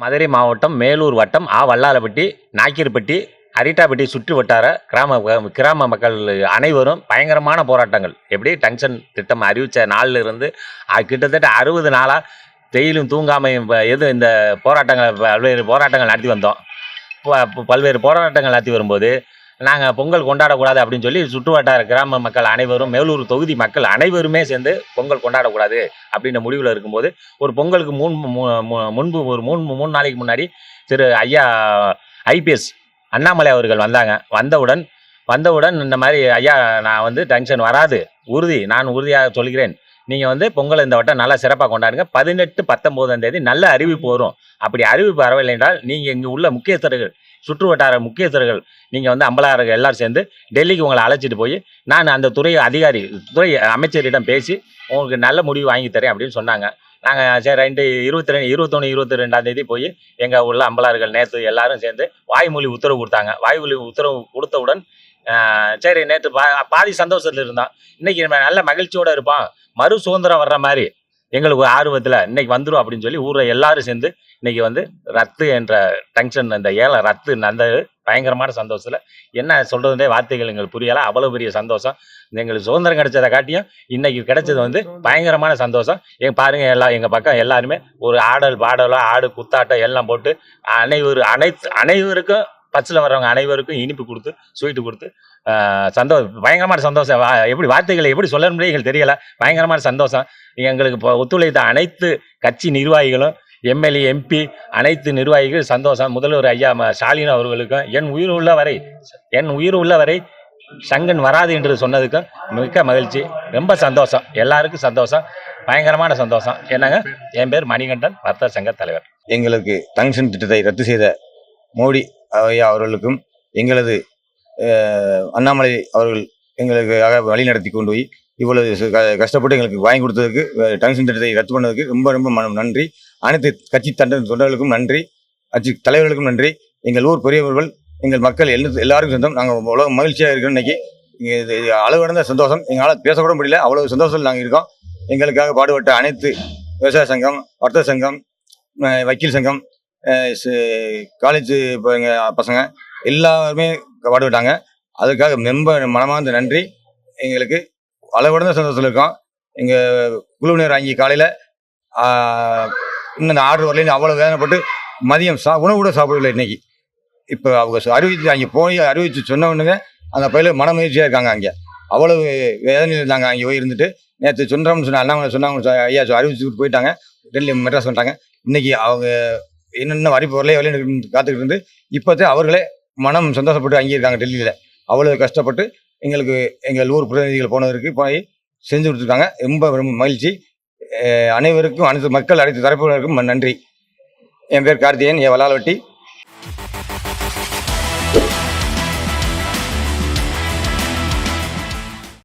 மதுரை மாவட்டம் மேலூர் வட்டம் வல்லாலப்பட்டி, நாய்க்கர்பட்டி, அரிட்டாப்பட்டி சுற்று வட்டார கிராம மக்கள் அனைவரும் பயங்கரமான போராட்டங்கள். எப்படி டங்ஷன் திட்டம் அறிவித்த நாளில் இருந்து கிட்டத்தட்ட 60 நாளாக டெய்லியும் தூங்காமல் இந்த பல்வேறு போராட்டங்கள் நடத்தி வந்தோம். பல்வேறு போராட்டங்கள் நடத்தி வரும்போது நாங்கள் பொங்கல் கொண்டாடக்கூடாது அப்படின்னு சொல்லி சுற்று வட்டார கிராம மக்கள் அனைவரும், மேலூர் தொகுதி மக்கள் அனைவருமே சேர்ந்து பொங்கல் கொண்டாடக்கூடாது அப்படின்ற முடிவில் இருக்கும்போது, ஒரு பொங்கலுக்கு முன்பு ஒரு 3 நாளைக்கு முன்னாடி திரு ஐயா ஐபிஎஸ் அண்ணாமலை அவர்கள் வந்தாங்க. வந்தவுடன் இந்த மாதிரி, ஐயா நான் டென்ஷன் வராது, நான் உறுதியாக சொல்கிறேன், நீங்கள் பொங்கல் இந்த வட்டம் நல்லா சிறப்பாக கொண்டாடுங்க, 18, 19ஆம் தேதி நல்ல அறிவிப்பு வரும், அப்படி அறிவிப்பு வரவில்லை என்றால் நீங்கள் இங்கே உள்ள முக்கியஸ்தர்கள், சுற்று வட்டார முக்கியஸ்தர்கள், நீங்கள் அம்பலார்கள் எல்லாரும் சேர்ந்து டெல்லிக்கு உங்களை அழைச்சிட்டு போய் நான் அந்த துறை அமைச்சரிடம் பேசி உங்களுக்கு நல்ல முடிவு வாங்கி தரேன் அப்படின்னு சொன்னாங்க. நாங்கள் சரி 21, 22ஆம் தேதி போய் எங்கள் உள்ள அம்பலார்கள் நேற்று எல்லாரும் சேர்ந்து வாய்மொழி உத்தரவு கொடுத்தாங்க. வாய்மொழி உத்தரவு கொடுத்தவுடன் சரி, நேற்று பாதி சந்தோஷத்தில் இருந்தோம், இன்னைக்கு நல்ல மகிழ்ச்சியோடு இருப்போம், மறு சுதந்திரம் வர்ற மாதிரி எங்களுக்கு ஆர்வத்தில் இன்னைக்கு வந்துடும் அப்படின்னு சொல்லி ஊரில் எல்லாரும் சேர்ந்து இன்னைக்கு ரத்து என்ற டங்ஷன், அந்த ஏலம் ரத்து அந்த பயங்கரமான சந்தோஷத்தில் என்ன சொல்கிறதுனே வார்த்தைகள் எங்களுக்கு புரியலை. அவ்வளோ பெரிய சந்தோஷம். எங்களுக்கு சுதந்திரம் கிடைச்சதை காட்டியும் இன்னைக்கு கிடைச்சது பயங்கரமான சந்தோஷம். பாருங்க, எங்கள் பக்கம் எல்லாருமே ஒரு ஆடல் பாடலோ ஆடு குத்தாட்டம் எல்லாம் போட்டு அனைவருக்கும் பஸ்ஸில் வர்றவங்க அனைவருக்கும் இனிப்பு கொடுத்து ஸ்வீட்டு கொடுத்து பயங்கரமான சந்தோஷம். எப்படி வார்த்தைகளை எப்படி சொல்ல முடியும் எங்களுக்கு தெரியலை. பயங்கரமான சந்தோஷம். எங்களுக்கு இப்போ ஒத்துழைத்த அனைத்து கட்சி நிர்வாகிகளும், எம்எல்ஏ, எம்பி, அனைத்து நிர்வாகிகள் சந்தோஷம். முதல்வர் ஐயா ஸ்டாலின் அவர்களுக்கும் என் உயிர் உள்ளவரை சங்கன் வராது என்று சொன்னதுக்கும் மிக்க மகிழ்ச்சி. ரொம்ப சந்தோஷம், எல்லாருக்கும் சந்தோஷம், பயங்கரமான சந்தோஷம். என்னங்க, என் பேர் மணிகண்டன், வர்த்தக சங்க தலைவர். எங்களுக்கு டங்ஷன் திட்டத்தை ரத்து செய்த மோடி ஐயா அவர்களுக்கும், எங்களது அண்ணாமலை அவர்கள் எங்களுக்காக வழி நடத்தி கொண்டு போய் இவ்வளவு கஷ்டப்பட்டு எங்களுக்கு வாங்கி கொடுத்ததுக்கு, டங்ஷன் திட்டத்தை ரத்து பண்ணதுக்கு ரொம்ப ரொம்ப நன்றி. அனைத்து கட்சி தொண்டர்களுக்கும் நன்றி, கட்சி தலைவர்களுக்கும் நன்றி. எங்கள் ஊர் பெரியவர்கள், எங்கள் மக்கள் எல்லாருக்கும் சொந்தம். நாங்கள் உலக மகிழ்ச்சியாக இருக்கிறோம். இன்னைக்கு இது அளவு கடந்த சந்தோஷம். எங்களால் பேசக்கூட முடியல, அவ்வளவு சந்தோஷத்தில் நாங்கள் இருக்கோம். எங்களுக்காக பாடுபட்ட அனைத்து விவசாய சங்கம், வர்த்தக சங்கம், வக்கீல் சங்கம், காலேஜ் பசங்க எல்லாருமே பாடுபட்டாங்க. அதுக்காக ரொம்ப மனமார்ந்த நன்றி. எங்களுக்கு அளவுடந்த சந்தோஷத்தில் இருக்கோம். எங்கள் குழுவினர் வாங்கி காலையில் இன்னும் இந்த ஆர்டர் வரலைன்னு அவ்வளோ வேதனைப்பட்டு மதியம் உணவு கூட சாப்பிடவில்லை. இன்னைக்கு இப்போ அவங்க அறிவித்து அங்கே போய் அறிவித்து சொன்னவனுங்க அந்த பயில மன முயற்சியாக இருக்காங்க. அங்கே அவ்வளவு வேதனையில் இருந்தாங்க. அங்கே போய் இருந்துட்டு நேற்று சொன்னோம்னு அண்ணாமலை சொன்னாங்க, ஐயா அறிவிச்சுட்டு போயிட்டாங்க, டெல்லி மெட்ராஸ் பண்ணிட்டாங்க. இன்னைக்கு அவங்க என்னென்ன அறிவிப்பு வரலைன்னு காத்துக்கிட்டு இருந்து இப்போதே அவர்களே மனம் சந்தோஷப்பட்டு அங்கே இருக்காங்க டெல்லியில். அவ்வளோ கஷ்டப்பட்டு எங்கள் ஊர் பிரதிநிதிகள் போனதற்கு போய் செஞ்சு கொடுத்துருக்காங்க. ரொம்ப ரொம்ப மகிழ்ச்சி. அனைவருக்கும், அனைத்து மக்கள், அனைத்து தரப்பினருக்கும் நன்றி. என் பேர் கார்த்திகேயன், வல்லாலப்பட்டி.